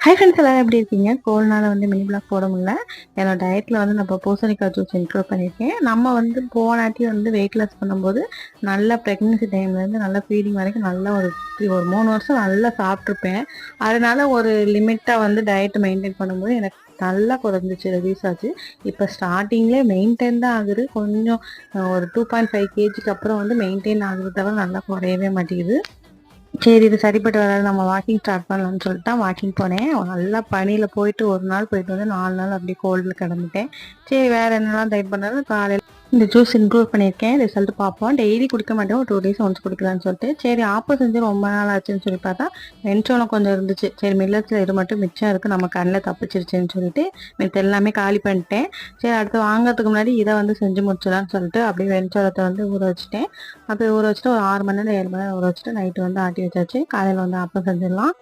Hi friends, எல்லாரும் எப்படி இருக்கீங்க? கோல்னால மினி பிளாக் போட முடியல. என்னோட டயட்டில் நான் இப்போ பூசணிக்காய் ஜூஸ் இன்க்ளூட் பண்ணியிருக்கேன். நம்ம போனாட்டி வெயிட் லாஸ் பண்ணும்போது நல்லா ப்ரெக்னன்சி டைம்லேருந்து நல்லா ஃபீடிங் வரைக்கும் நல்லா ஒரு 3 வருஷம் நல்லா சாப்பிட்ருப்பேன். அதனால ஒரு லிமிட்டாக டயட் மெயின்டைன் பண்ணும்போது எனக்கு நல்லா குறைஞ்சிச்சு, ரெடியூஸ் ஆச்சு. இப்போ ஸ்டார்டிங்லேயே மெயின்டைன் தான் ஆகுது. கொஞ்சம் ஒரு 2.5 கேஜிக்கு அப்புறம் மெயின்டைன் ஆகுது தவிர நல்லா குறையவே மாட்டேங்குது. சரி, இது சரிப்பட்டு வராது, நம்ம வாக்கிங் ஸ்டார்ட் பண்ணலாம்னு சொல்லிட்டு தான் வாக்கிங் போனேன். நல்லா பனியில் போயிட்டு ஒரு நாள் போயிட்டு 4 நாள் அப்படியே கோல்டில் கிடந்துட்டேன். சரி, வேறு என்னெல்லாம் டைப் பண்ணாலும் காலையில் இந்த ஜூஸ் இன்க்ளூட் பண்ணியிருக்கேன். ரிசல்ட் பார்ப்போம். டெய்லி குடிக்க மாட்டேன், ஒரு 2 டேஸ் ஒன்ஸ் குடிக்கலான்னு சொல்லிட்டு. சரி, ஆப்பம் செஞ்சு ரொம்ப நாள் ஆச்சுன்னு சொல்லி பார்த்தா வெண்சோளம் கொஞ்சம் இருந்துச்சு. சரி, மில்லட்ஸில் இது மட்டும் மிச்சம் இருக்குது, நம்ம கண்ணில் தப்பிச்சிருச்சுன்னு சொல்லிட்டு மித்த எல்லாமே காலி பண்ணிட்டேன். சரி, அடுத்து வாங்கிறதுக்கு முன்னாடி இதை செஞ்சு முடிச்சலான்னு சொல்லிட்டு அப்படியே வெண்சோளத்தை ஊற வச்சுட்டேன். அப்படியே ஊற வச்சுட்டு ஒரு 6 மணி நேரம் 7 மணி நேரம் ஊற வச்சுட்டு நைட்டு ஆட்டி வச்சாச்சு. காலையில் ஆப்பம் செஞ்சிடலாம்.